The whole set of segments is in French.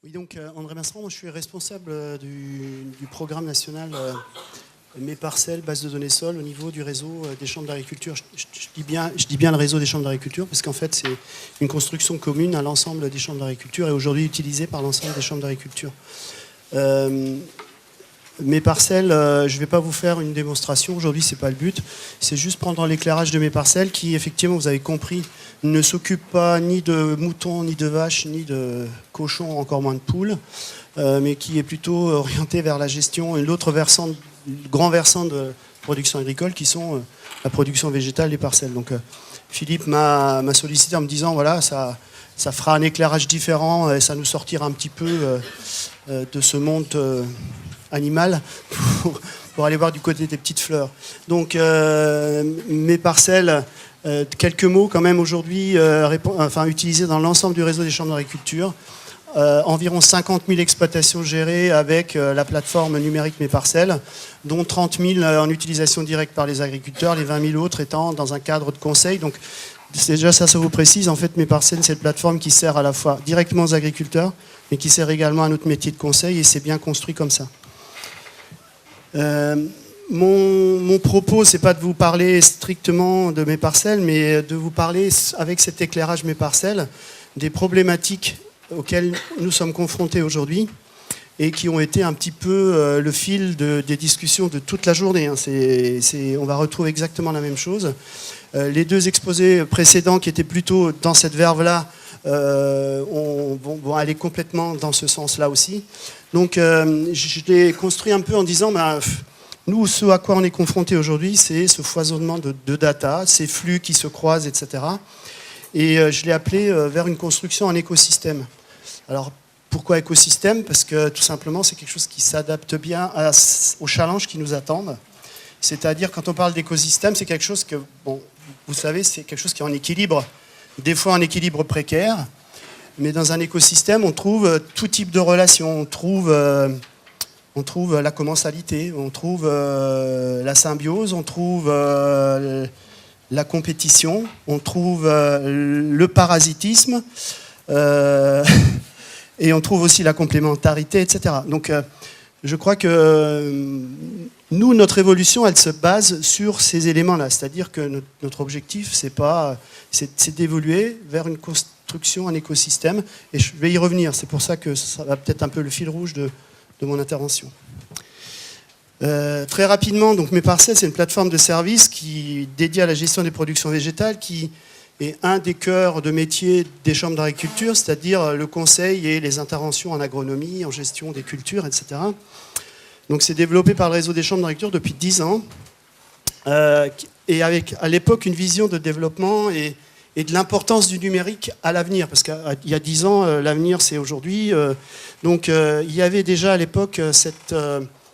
Oui, donc André Masseran, moi je suis responsable du programme national Mes Parcelles, base de données sol au niveau du réseau des chambres d'agriculture. Je dis bien le réseau des chambres d'agriculture parce qu'en fait c'est une construction commune à l'ensemble des chambres d'agriculture et aujourd'hui utilisée par l'ensemble des chambres d'agriculture. Mes parcelles, je ne vais pas vous faire une démonstration, aujourd'hui c'est pas le but, c'est juste prendre l'éclairage de mes parcelles qui effectivement vous avez compris ne s'occupe pas ni de moutons, ni de vaches, ni de cochons, encore moins de poules, mais qui est plutôt orienté vers la gestion et l'autre versant, le grand versant de production agricole qui sont la production végétale des parcelles. Donc Philippe m'a sollicité en me disant voilà ça fera un éclairage différent et ça nous sortira un petit peu de ce monde animal pour aller voir du côté des petites fleurs. Donc mes parcelles, quelques mots quand même aujourd'hui, utilisés dans l'ensemble du réseau des chambres d'agriculture. Environ 50 000 exploitations gérées avec la plateforme numérique Mes Parcelles, dont 30 000 en utilisation directe par les agriculteurs, les 20 000 autres étant dans un cadre de conseil. Donc déjà ça vous précise, en fait Mes Parcelles c'est une plateforme qui sert à la fois directement aux agriculteurs, mais qui sert également à notre métier de conseil et c'est bien construit comme ça. Mon propos, c'est pas de vous parler strictement de Mes Parcelles, mais de vous parler, avec cet éclairage Mes Parcelles, des problématiques auxquelles nous sommes confrontés aujourd'hui et qui ont été un petit peu le fil des discussions de toute la journée. On va retrouver exactement la même chose. Les deux exposés précédents qui étaient plutôt dans cette verve-là vont aller complètement dans ce sens-là aussi. Donc je l'ai construit un peu en disant nous, ce à quoi on est confronté aujourd'hui, c'est ce foisonnement de data, ces flux qui se croisent, etc. Et je l'ai appelé vers une construction en écosystème. Alors pourquoi écosystème? Parce que tout simplement c'est quelque chose qui s'adapte bien aux challenges qui nous attendent. C'est-à-dire quand on parle d'écosystème, c'est quelque chose que, bon, vous savez, c'est quelque chose qui est en équilibre, des fois en équilibre précaire. Mais dans un écosystème, on trouve tout type de relations. On trouve la commensalité, on trouve la symbiose, on trouve la compétition, on trouve le parasitisme, et on trouve aussi la complémentarité, etc. Donc je crois que nous, notre évolution, elle se base sur ces éléments-là. C'est-à-dire que notre objectif, c'est d'évoluer vers une construction, un écosystème. Et je vais y revenir. C'est pour ça que ça va peut-être un peu le fil rouge de mon intervention. Très rapidement, donc Mes Parcelles, c'est une plateforme de service dédiée à la gestion des productions végétales qui est un des cœurs de métier des chambres d'agriculture, c'est-à-dire le conseil et les interventions en agronomie, en gestion des cultures, etc. Donc c'est développé par le réseau des chambres d'agriculture depuis 10 ans, et avec à l'époque une vision de développement et de l'importance du numérique à l'avenir, parce qu'il y a 10 ans, l'avenir c'est aujourd'hui. Donc il y avait déjà à l'époque cette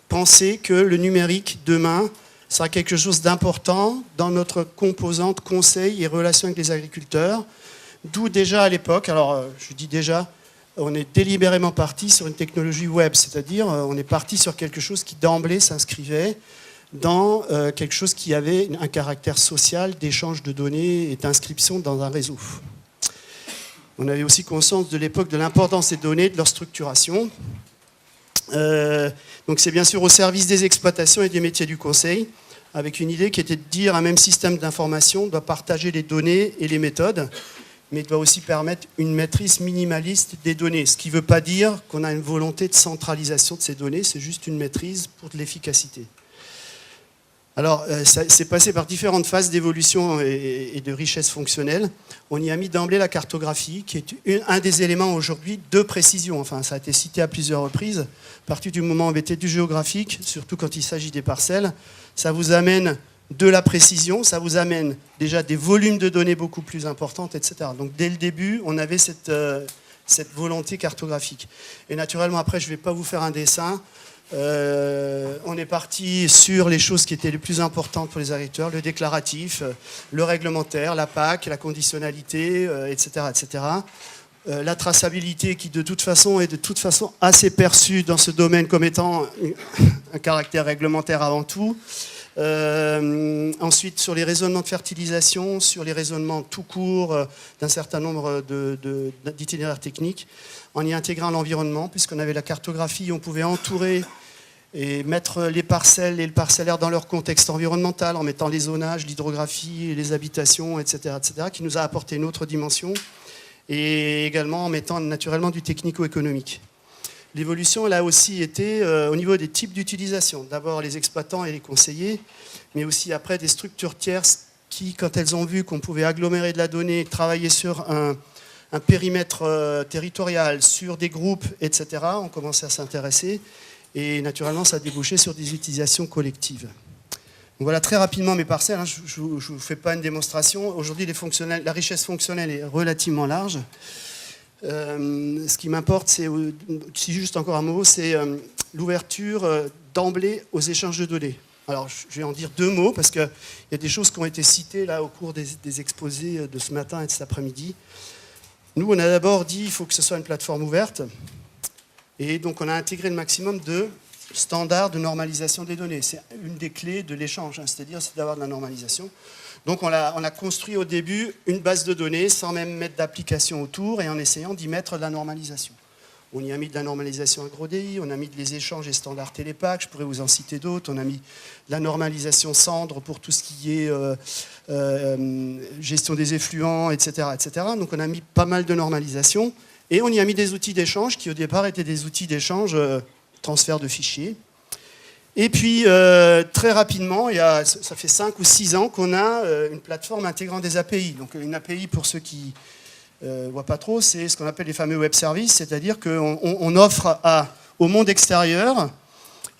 pensée que le numérique demain sera quelque chose d'important dans notre composante conseil et relation avec les agriculteurs, d'où déjà à l'époque, alors je dis déjà, on est délibérément parti sur une technologie web, c'est-à-dire on est parti sur quelque chose qui d'emblée s'inscrivait dans quelque chose qui avait un caractère social d'échange de données et d'inscription dans un réseau. On avait aussi conscience de l'époque de l'importance des données, de leur structuration. Donc c'est bien sûr au service des exploitations et des métiers du conseil, avec une idée qui était de dire un même système d'information doit partager les données et les méthodes, mais doit aussi permettre une maîtrise minimaliste des données. Ce qui ne veut pas dire qu'on a une volonté de centralisation de ces données, c'est juste une maîtrise pour de l'efficacité. Alors, c'est passé par différentes phases d'évolution et de richesse fonctionnelle. On y a mis d'emblée la cartographie, qui est un des éléments aujourd'hui de précision. Enfin, ça a été cité à plusieurs reprises. À partir du moment où on mettait du géographique, surtout quand il s'agit des parcelles, ça vous amène de la précision, ça vous amène déjà des volumes de données beaucoup plus importantes, etc. Donc, dès le début, on avait cette volonté cartographique. Et naturellement, après, je ne vais pas vous faire un dessin. On est parti sur les choses qui étaient les plus importantes pour les agriculteurs, le déclaratif, le réglementaire, la PAC, la conditionnalité, etc., etc. La traçabilité qui de toute façon est assez perçue dans ce domaine comme étant un caractère réglementaire avant tout. Ensuite, sur les raisonnements de fertilisation, sur les raisonnements tout court d'un certain nombre d'itinéraires techniques, en y intégrant l'environnement, puisqu'on avait la cartographie, on pouvait entourer et mettre les parcelles et le parcellaire dans leur contexte environnemental, en mettant les zonages, l'hydrographie, les habitations, etc., qui nous a apporté une autre dimension, et également en mettant naturellement du technico-économique. L'évolution, elle a aussi été au niveau des types d'utilisation. D'abord les exploitants et les conseillers, mais aussi après des structures tierces qui, quand elles ont vu qu'on pouvait agglomérer de la donnée, travailler sur un périmètre territorial, sur des groupes, etc., ont commencé à s'intéresser. Et naturellement, ça a débouché sur des utilisations collectives. Donc voilà très rapidement mes parcelles. Je ne vous fais pas une démonstration. Aujourd'hui, la richesse fonctionnelle est relativement large. Ce qui m'importe, c'est, si juste encore un mot, c'est l'ouverture d'emblée aux échanges de données. Alors, je vais en dire deux mots, parce qu'il y a des choses qui ont été citées là, au cours des exposés de ce matin et de cet après-midi. Nous, on a d'abord dit qu'il faut que ce soit une plateforme ouverte. Et donc, on a intégré le maximum de standards de normalisation des données. C'est une des clés de l'échange, c'est-à-dire d'avoir de la normalisation. Donc, on a construit au début une base de données sans même mettre d'application autour et en essayant d'y mettre de la normalisation. On y a mis de la normalisation AgroDI, on a mis des échanges et standards Télépac, je pourrais vous en citer d'autres. On a mis de la normalisation Cendre pour tout ce qui est gestion des effluents, etc., etc. Donc, on a mis pas mal de normalisation. Et on y a mis des outils d'échange qui, au départ, étaient des outils d'échange transfert de fichiers. Et puis, très rapidement, ça fait 5 ou 6 ans qu'on a une plateforme intégrant des API. Donc, une API, pour ceux qui ne voient pas trop, c'est ce qu'on appelle les fameux web services, c'est-à-dire qu'on offre au monde extérieur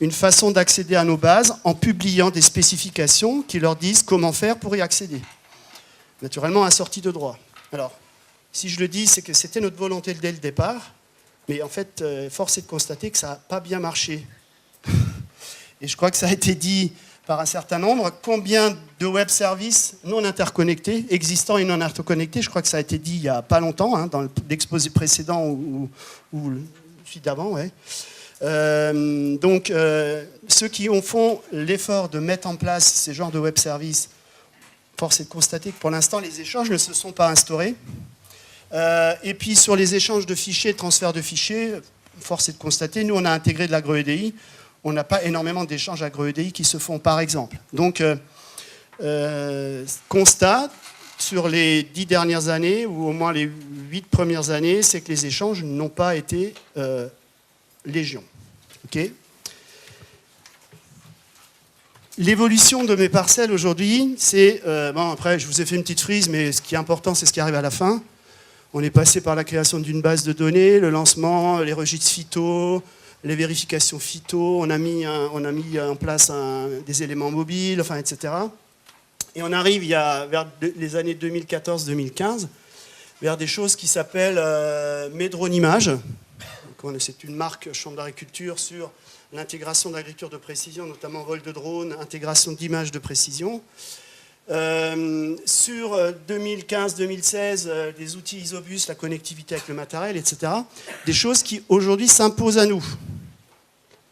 une façon d'accéder à nos bases en publiant des spécifications qui leur disent comment faire pour y accéder. Naturellement, assorti de droit. Alors, si je le dis, c'est que c'était notre volonté dès le départ, mais en fait, force est de constater que ça n'a pas bien marché. Et je crois que ça a été dit par un certain nombre. Combien de web services non interconnectés, existants et non interconnectés, je crois que ça a été dit il n'y a pas longtemps, dans l'exposé précédent ou celui d'avant, ouais. Donc, ceux qui font l'effort de mettre en place ces genres de web services, force est de constater que pour l'instant, les échanges ne se sont pas instaurés. Et puis sur les échanges de fichiers, transfert de fichiers, force est de constater, nous on a intégré de l'agro-EDI, on n'a pas énormément d'échanges agro-EDI qui se font par exemple. Donc constat sur les 10 dernières années, ou au moins les 8 premières années, c'est que les échanges n'ont pas été légion. Okay. L'évolution de mes parcelles aujourd'hui, c'est... bon après je vous ai fait une petite frise, mais ce qui est important c'est ce qui arrive à la fin. On est passé par la création d'une base de données, le lancement, les registres phyto, les vérifications phyto, on a mis en place des éléments mobiles, enfin, etc. Et on arrive vers les années 2014-2015, vers des choses qui s'appellent Medronimage. C'est une marque Chambre d'agriculture sur l'intégration d'agriculture de précision, notamment vol de drone, intégration d'images de précision. Sur 2015-2016, des outils Isobus, la connectivité avec le matériel, etc. Des choses qui aujourd'hui s'imposent à nous.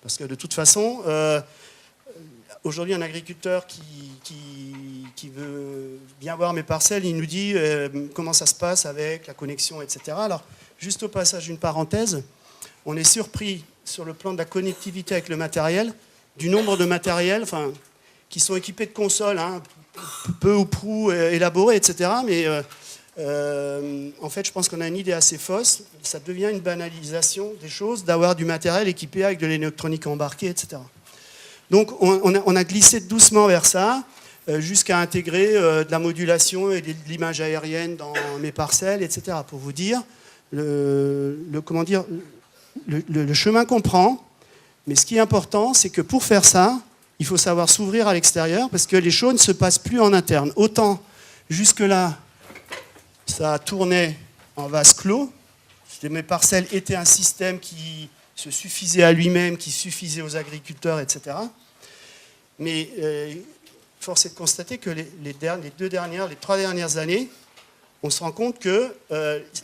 Parce que de toute façon, aujourd'hui un agriculteur qui veut bien voir mes parcelles, il nous dit comment ça se passe avec la connexion, etc. Alors, juste au passage, une parenthèse, on est surpris sur le plan de la connectivité avec le matériel, du nombre de matériels qui sont équipés de consoles, peu ou prou élaborées, etc. Mais en fait, je pense qu'on a une idée assez fausse. Ça devient une banalisation des choses d'avoir du matériel équipé avec de l'électronique embarquée, etc. Donc, on a glissé doucement vers ça, jusqu'à intégrer de la modulation et de l'image aérienne dans mes parcelles, etc. Pour vous dire, le chemin qu'on prend. Mais ce qui est important, c'est que pour faire ça, il faut savoir s'ouvrir à l'extérieur parce que les choses ne se passent plus en interne. Autant, jusque-là, ça tournait en vase clos. Mes parcelles étaient un système qui se suffisait à lui-même, qui suffisait aux agriculteurs, etc. Mais force est de constater que les 3 dernières années, on se rend compte que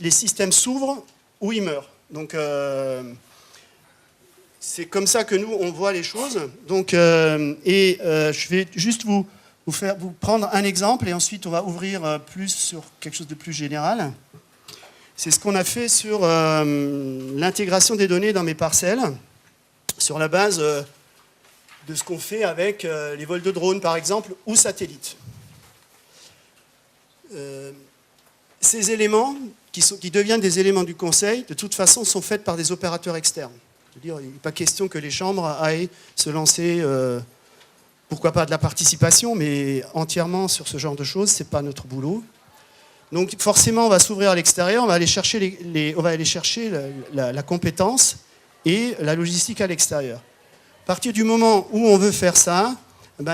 les systèmes s'ouvrent ou ils meurent. Donc, c'est comme ça que nous, on voit les choses. Donc, je vais juste vous prendre un exemple et ensuite on va ouvrir plus sur quelque chose de plus général. C'est ce qu'on a fait sur l'intégration des données dans mes parcelles, sur la base de ce qu'on fait avec les vols de drones, par exemple, ou satellites. Ces éléments, qui deviennent des éléments du conseil, de toute façon, sont faits par des opérateurs externes. C'est-à-dire, il n'est pas question que les chambres aillent se lancer, pourquoi pas de la participation, mais entièrement sur ce genre de choses, ce n'est pas notre boulot. Donc forcément, on va s'ouvrir à l'extérieur, on va aller chercher, la compétence et la logistique à l'extérieur. À partir du moment où on veut faire ça,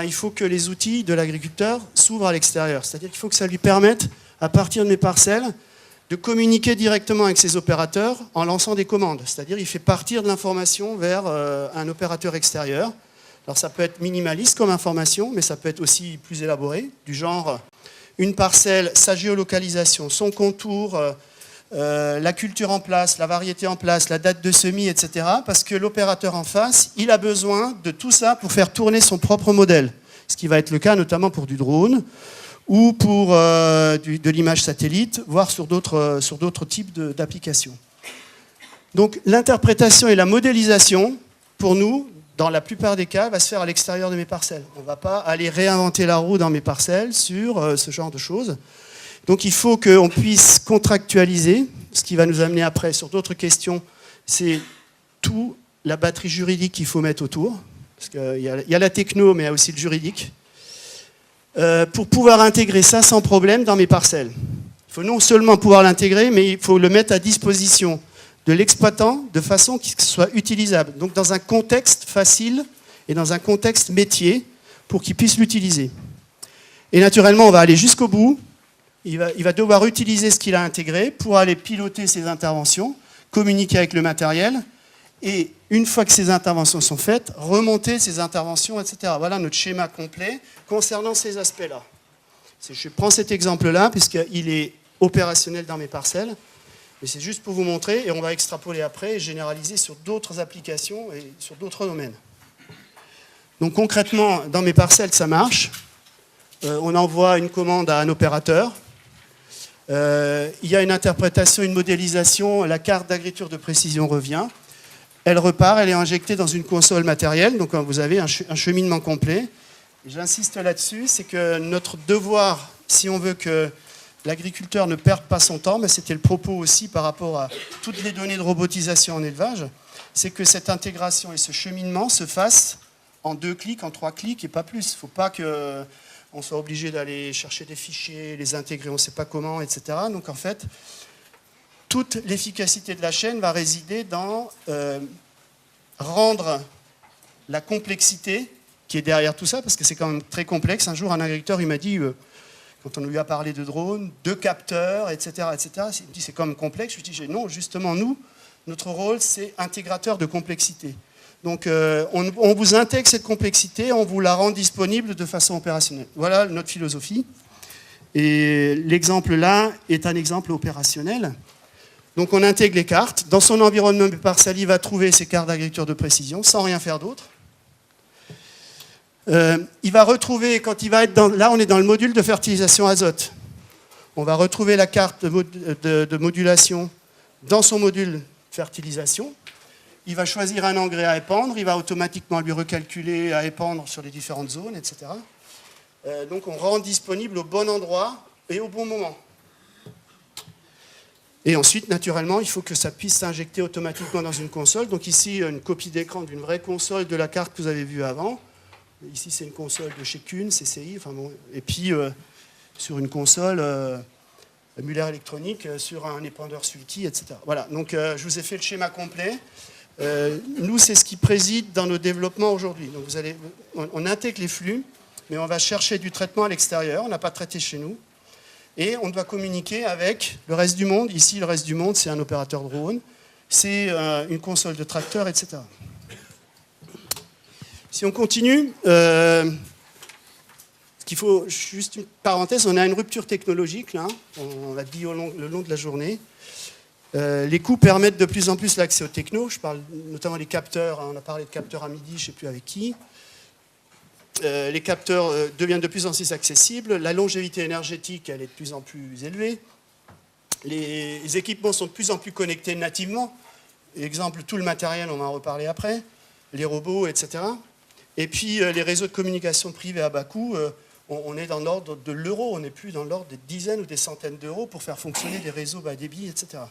il faut que les outils de l'agriculteur s'ouvrent à l'extérieur. C'est-à-dire qu'il faut que ça lui permette, à partir de mes parcelles, de communiquer directement avec ses opérateurs en lançant des commandes. C'est-à-dire qu'il fait partir de l'information vers un opérateur extérieur. Alors ça peut être minimaliste comme information, mais ça peut être aussi plus élaboré, du genre une parcelle, sa géolocalisation, son contour, la culture en place, la variété en place, la date de semis, etc. Parce que l'opérateur en face, il a besoin de tout ça pour faire tourner son propre modèle. Ce qui va être le cas notamment pour du drone ou pour de l'image satellite, voire sur d'autres types d'applications. Donc l'interprétation et la modélisation, pour nous, dans la plupart des cas, va se faire à l'extérieur de mes parcelles. On ne va pas aller réinventer la roue dans mes parcelles sur ce genre de choses. Donc il faut qu'on puisse contractualiser, ce qui va nous amener après sur d'autres questions, c'est tout la batterie juridique qu'il faut mettre autour, parce qu'il y a la techno, mais il y a aussi le juridique, pour pouvoir intégrer ça sans problème dans mes parcelles. Il faut non seulement pouvoir l'intégrer, mais il faut le mettre à disposition de l'exploitant de façon qu'il soit utilisable. Donc dans un contexte facile et dans un contexte métier pour qu'il puisse l'utiliser. Et naturellement, on va aller jusqu'au bout. Il va devoir utiliser ce qu'il a intégré pour aller piloter ses interventions, communiquer avec le matériel et une fois que ces interventions sont faites, remonter ces interventions, etc. Voilà notre schéma complet concernant ces aspects-là. Je prends cet exemple-là puisqu'il est opérationnel dans mes parcelles. Mais c'est juste pour vous montrer, et on va extrapoler après et généraliser sur d'autres applications et sur d'autres domaines. Donc concrètement, dans mes parcelles, ça marche. On envoie une commande à un opérateur. Il y a une interprétation, une modélisation, la carte d'agriculture de précision revient. Elle repart, elle est injectée dans une console matérielle, donc vous avez un cheminement complet. J'insiste là-dessus, c'est que notre devoir, si on veut que l'agriculteur ne perd pas son temps, mais c'était le propos aussi par rapport à toutes les données de robotisation en élevage, c'est que cette intégration et ce cheminement se fassent en 2 clics, en 3 clics et pas plus. Il ne faut pas qu'on soit obligé d'aller chercher des fichiers, les intégrer, on ne sait pas comment, etc. Donc en fait, toute l'efficacité de la chaîne va résider dans rendre la complexité qui est derrière tout ça, parce que c'est quand même très complexe. Un jour, un agriculteur, il m'a dit... quand on lui a parlé de drones, de capteurs, etc., il me dit c'est quand même complexe. Je lui dis non, justement, nous, notre rôle, c'est intégrateur de complexité. Donc, on vous intègre cette complexité, on vous la rend disponible de façon opérationnelle. Voilà notre philosophie. Et l'exemple là est un exemple opérationnel. Donc, on intègre les cartes. Dans son environnement parcelle, il va trouver ses cartes d'agriculture de précision, sans rien faire d'autre. Il va retrouver, quand il va être là on est dans le module de fertilisation azote. On va retrouver la carte de modulation dans son module fertilisation. Il va choisir un engrais à épandre, il va automatiquement lui recalculer à épandre sur les différentes zones, etc. Donc on rend disponible au bon endroit et au bon moment. Et ensuite, naturellement, il faut que ça puisse s'injecter automatiquement dans une console. Donc ici, une copie d'écran d'une vraie console de la carte que vous avez vue avant. Ici, c'est une console de chez Kuhn, CCI, enfin bon, et puis sur une console Muller électronique, sur un épandeur Sulky, etc. Voilà, donc je vous ai fait le schéma complet. Nous, c'est ce qui préside dans nos développements aujourd'hui. Donc on intègre les flux, mais on va chercher du traitement à l'extérieur, on n'a pas traité chez nous, et on doit communiquer avec le reste du monde. Ici, le reste du monde, c'est un opérateur drone, c'est une console de tracteur, etc. Si on continue, qu'il faut, juste une parenthèse, on a une rupture technologique, là, on l'a dit le long de la journée. Les coûts permettent de plus en plus l'accès aux technos. Je parle notamment des capteurs. On a parlé de capteurs à midi, je ne sais plus avec qui. Les capteurs deviennent de plus en plus accessibles. La longévité énergétique, elle est de plus en plus élevée. Les équipements sont de plus en plus connectés nativement. Exemple, tout le matériel, on va en reparler après. Les robots, etc. Et puis, les réseaux de communication privés à bas coût, on est dans l'ordre de l'euro. On n'est plus dans l'ordre des dizaines ou des centaines d'euros pour faire fonctionner des réseaux bas débit, etc.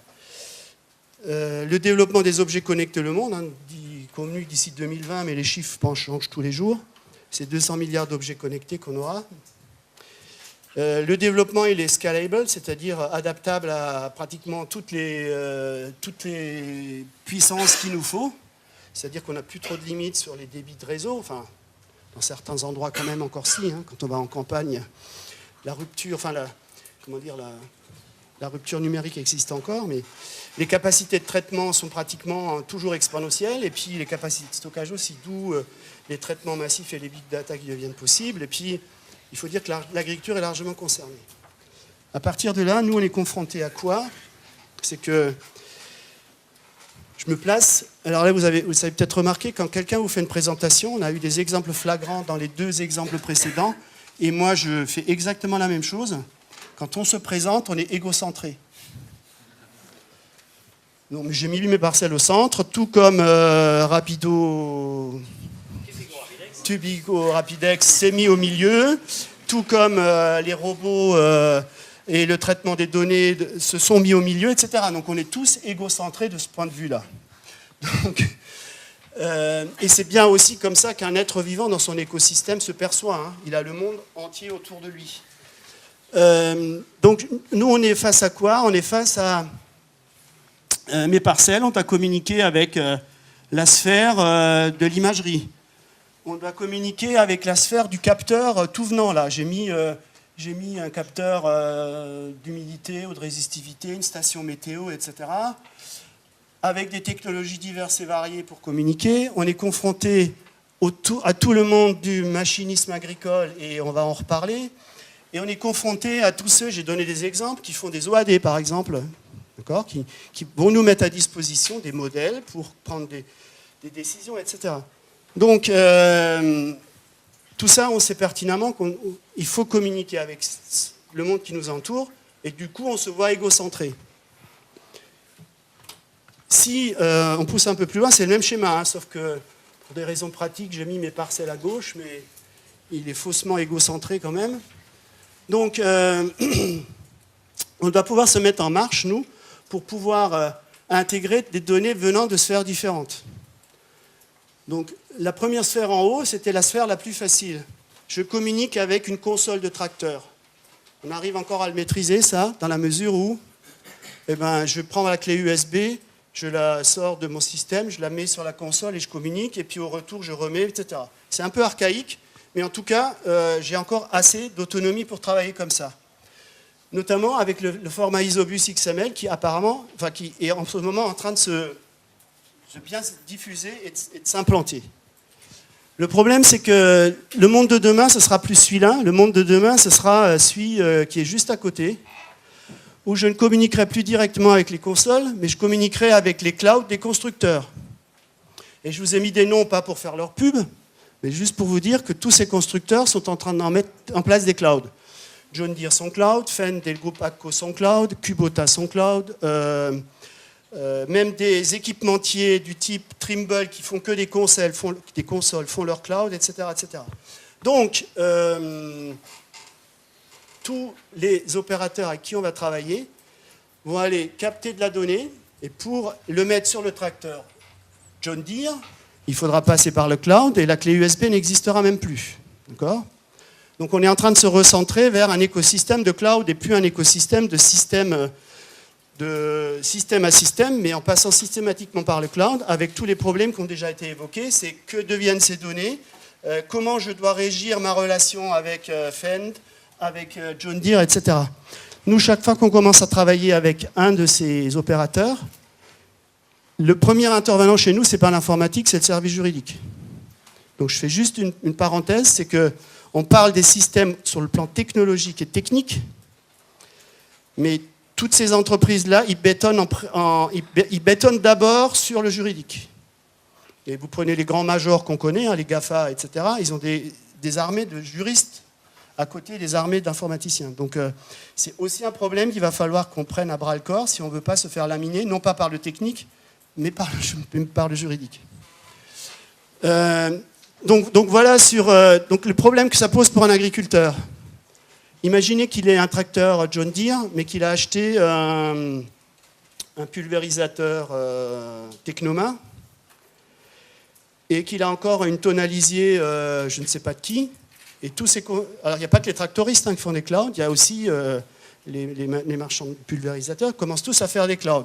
Le développement des objets connectent le monde, convenu d'ici 2020, mais les chiffres changent tous les jours. C'est 200 milliards d'objets connectés qu'on aura. Le développement, il est scalable, c'est-à-dire adaptable à pratiquement toutes les puissances qu'il nous faut. C'est-à-dire qu'on n'a plus trop de limites sur les débits de réseau. Enfin, dans certains endroits quand même encore si. Quand on va en campagne, la rupture, la rupture numérique existe encore, mais les capacités de traitement sont pratiquement toujours exponentielles, et puis les capacités de stockage aussi, d'où les traitements massifs et les big data qui deviennent possibles. Et puis, il faut dire que l'agriculture est largement concernée. À partir de là, nous, on est confrontés à quoi? C'est que je me place. Alors là, vous avez peut-être remarqué, quand quelqu'un vous fait une présentation, on a eu des exemples flagrants dans les 2 exemples précédents, et moi, je fais exactement la même chose. Quand on se présente, on est égocentré. Donc, j'ai mis mes parcelles au centre, tout comme Tubico Rapidex s'est mis au milieu, tout comme les robots et le traitement des données se sont mis au milieu, etc. Donc on est tous égocentrés de ce point de vue-là. Et c'est bien aussi comme ça qu'un être vivant dans son écosystème se perçoit. Il a le monde entier autour de lui. Donc nous, on est face à quoi? On est face à mes parcelles ont à communiquer avec la sphère de l'imagerie. On doit communiquer avec la sphère du capteur tout venant là. J'ai mis un capteur d'humidité ou de résistivité, une station météo, etc. Avec des technologies diverses et variées pour communiquer. On est confronté à tout le monde du machinisme agricole, et on va en reparler. Et on est confronté à tous ceux, j'ai donné des exemples, qui font des OAD par exemple, d'accord, qui vont nous mettre à disposition des modèles pour prendre des décisions, etc. Donc, tout ça, on sait pertinemment qu'il faut communiquer avec le monde qui nous entoure, et du coup, on se voit égocentré. Si on pousse un peu plus loin, c'est le même schéma, sauf que pour des raisons pratiques, j'ai mis mes parcelles à gauche, mais il est faussement égocentré quand même. Donc, on doit pouvoir se mettre en marche, nous, pour pouvoir intégrer des données venant de sphères différentes. Donc, la première sphère en haut, c'était la sphère la plus facile. Je communique avec une console de tracteur. On arrive encore à le maîtriser, ça, dans la mesure où je prends la clé USB, je la sors de mon système, je la mets sur la console et je communique, et puis au retour, je remets, etc. C'est un peu archaïque, mais en tout cas, j'ai encore assez d'autonomie pour travailler comme ça. Notamment avec le format Isobus XML qui apparemment, qui est en ce moment en train de se bien diffuser et de s'implanter. Le problème, c'est que le monde de demain, ce sera plus celui-là. Le monde de demain, ce sera celui qui est juste à côté, où je ne communiquerai plus directement avec les consoles, mais je communiquerai avec les clouds des constructeurs. Et je vous ai mis des noms, pas pour faire leur pub, mais juste pour vous dire que tous ces constructeurs sont en train d'en mettre en place des clouds. John Deere son cloud, Fendt et le groupe AGCO son cloud, Kubota son cloud, même des équipementiers du type Trimble qui font que des consoles font leur cloud, etc. etc. Donc, tous les opérateurs avec qui on va travailler vont aller capter de la donnée, et pour le mettre sur le tracteur John Deere, il faudra passer par le cloud, et la clé USB n'existera même plus. D'accord ? Donc on est en train de se recentrer vers un écosystème de cloud et plus un écosystème de système à système, mais en passant systématiquement par le cloud, avec tous les problèmes qui ont déjà été évoqués. C'est que deviennent ces données, comment je dois régir ma relation avec Fendt, avec John Deere, etc. Nous, chaque fois qu'on commence à travailler avec un de ces opérateurs, le premier intervenant chez nous, ce n'est pas l'informatique, c'est le service juridique. Donc je fais juste une parenthèse, c'est qu'on parle des systèmes sur le plan technologique et technique, mais toutes ces entreprises-là, ils bétonnent d'abord sur le juridique. Et vous prenez les grands majors qu'on connaît, hein, les GAFA, etc., ils ont des armées de juristes à côté des armées d'informaticiens. Donc c'est aussi un problème qu'il va falloir qu'on prenne à bras-le-corps si on ne veut pas se faire laminer, non pas par le technique, mais par le juridique. Donc voilà sur donc le problème que ça pose pour un agriculteur. Imaginez qu'il ait un tracteur John Deere, mais qu'il a acheté un pulvérisateur Technoma, et qu'il a encore une tonalisier, je ne sais pas de qui. Et alors il n'y a pas que les tractoristes qui font des clouds, il y a aussi les marchands de pulvérisateurs qui commencent tous à faire des clouds.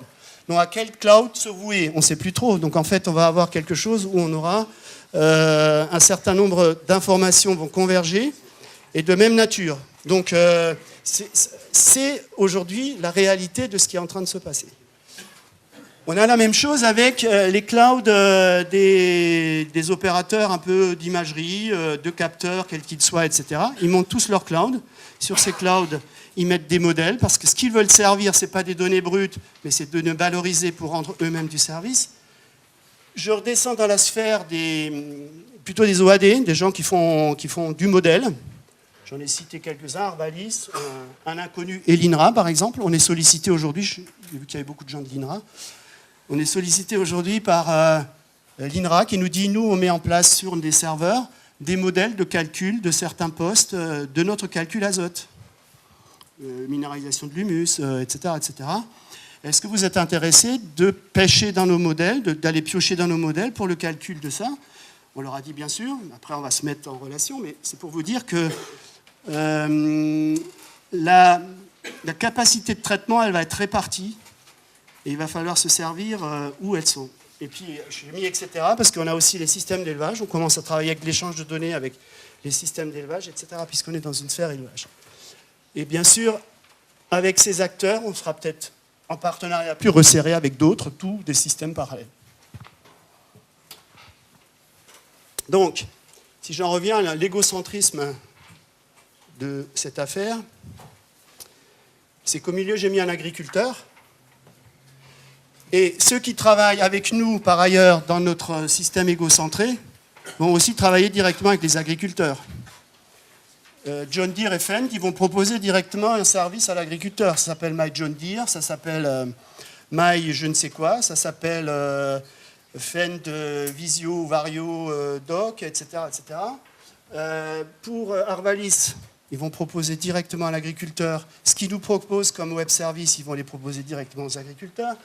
Donc à quel cloud se vouer? On ne sait plus trop. Donc en fait, on va avoir quelque chose où on aura un certain nombre d'informations vont converger et de même nature. Donc c'est aujourd'hui la réalité de ce qui est en train de se passer. On a la même chose avec les clouds des opérateurs un peu d'imagerie, de capteurs, quels qu'ils soient, etc. Ils montent tous leurs clouds. Sur ces clouds, ils mettent des modèles, parce que ce qu'ils veulent servir, ce n'est pas des données brutes, mais c'est de les valoriser pour rendre eux-mêmes du service. Je redescends dans la sphère plutôt des OAD, des gens qui font du modèle. J'en ai cité quelques-uns, Arvalis, un inconnu, et l'INRA, par exemple. On est sollicité aujourd'hui, j'ai vu qu'il y avait beaucoup de gens de l'INRA. On est sollicité aujourd'hui par l'INRA qui nous dit, nous, on met en place sur des serveurs des modèles de calcul de certains postes de notre calcul azote, minéralisation de l'humus, etc., etc. Est-ce que vous êtes intéressé de pêcher dans nos modèles, d'aller piocher dans nos modèles pour le calcul de ça? On leur a dit bien sûr, après on va se mettre en relation, mais c'est pour vous dire que la capacité de traitement, elle va être répartie. Et il va falloir se servir où elles sont. Et puis, j'ai mis etc. parce qu'on a aussi les systèmes d'élevage. On commence à travailler avec l'échange de données avec les systèmes d'élevage, etc. puisqu'on est dans une sphère élevage. Et bien sûr, avec ces acteurs, on sera peut-être en partenariat plus resserré avec d'autres, tous des systèmes parallèles. Donc, si j'en reviens à l'égocentrisme de cette affaire, c'est qu'au milieu, j'ai mis un agriculteur. Et ceux qui travaillent avec nous, par ailleurs, dans notre système égocentré, vont aussi travailler directement avec les agriculteurs. John Deere et Fendt, ils vont proposer directement un service à l'agriculteur. Ça s'appelle My John Deere, ça s'appelle My je ne sais quoi, ça s'appelle Fendt Visio, Vario, Doc, etc. etc. Pour Arvalis, ils vont proposer directement à l'agriculteur. Ce qu'ils nous proposent comme web service, ils vont les proposer directement aux agriculteurs.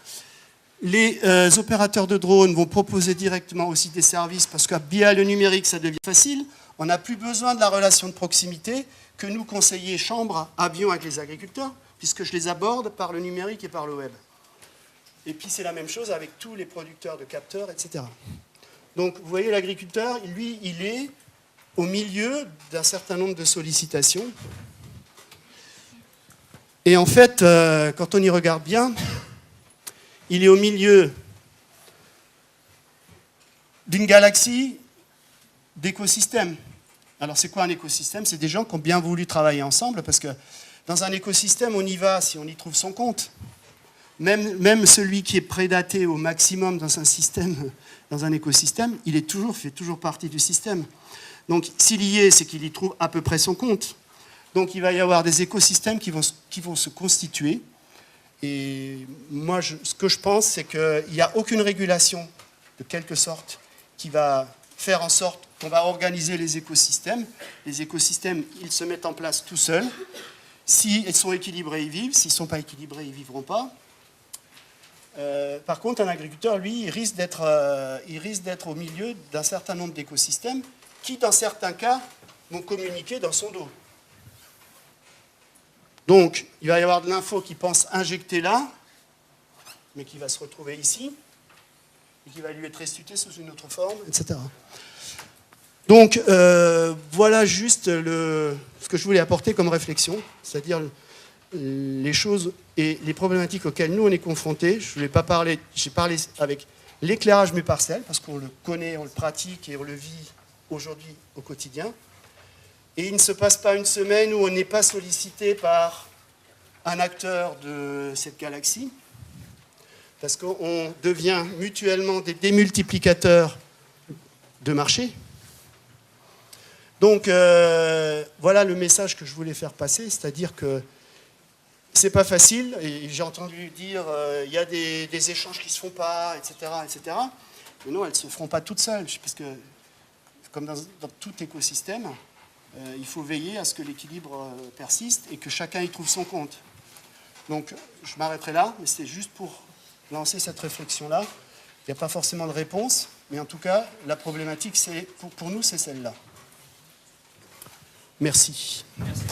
Les opérateurs de drones vont proposer directement aussi des services parce que via le numérique, ça devient facile. On n'a plus besoin de la relation de proximité que nous, conseillers chambre, avions avec les agriculteurs, puisque je les aborde par le numérique et par le web. Et puis c'est la même chose avec tous les producteurs de capteurs, etc. Donc vous voyez, l'agriculteur, lui, il est au milieu d'un certain nombre de sollicitations. Et en fait, quand on y regarde bien, il est au milieu d'une galaxie d'écosystèmes. Alors c'est quoi un écosystème? C'est des gens qui ont bien voulu travailler ensemble, parce que dans un écosystème, on y va si on y trouve son compte. Même celui qui est prédaté au maximum dans un système, dans un écosystème, fait toujours partie du système. Donc s'il y est, c'est qu'il y trouve à peu près son compte. Donc il va y avoir des écosystèmes qui vont se constituer. Et moi, ce que je pense, c'est qu'il n'y a aucune régulation, de quelque sorte, qui va faire en sorte qu'on va organiser les écosystèmes. Les écosystèmes, ils se mettent en place tout seuls. S'ils sont équilibrés, ils vivent. S'ils ne sont pas équilibrés, ils ne vivront pas. Par contre, un agriculteur, lui, il risque d'être au milieu d'un certain nombre d'écosystèmes qui, dans certains cas, vont communiquer dans son dos. Donc, il va y avoir de l'info qui pense injecter là, mais qui va se retrouver ici, et qui va lui être restituée sous une autre forme, etc. Donc, voilà juste ce que je voulais apporter comme réflexion, c'est-à-dire les choses et les problématiques auxquelles nous, on est confrontés. Je ne voulais pas parler, j'ai parlé avec l'éclairage mes parcelles, parce qu'on le connaît, on le pratique et on le vit aujourd'hui au quotidien. Et il ne se passe pas une semaine où on n'est pas sollicité par un acteur de cette galaxie, parce qu'on devient mutuellement des démultiplicateurs de marché. Donc voilà le message que je voulais faire passer, c'est-à-dire que c'est pas facile, et j'ai entendu dire il y a des échanges qui se font pas, etc., etc. Mais non, elles se feront pas toutes seules, parce que comme dans tout écosystème, il faut veiller à ce que l'équilibre persiste et que chacun y trouve son compte. Donc je m'arrêterai là, mais c'est juste pour lancer cette réflexion-là. Il n'y a pas forcément de réponse, mais en tout cas, la problématique, pour nous, c'est celle-là. Merci. Merci.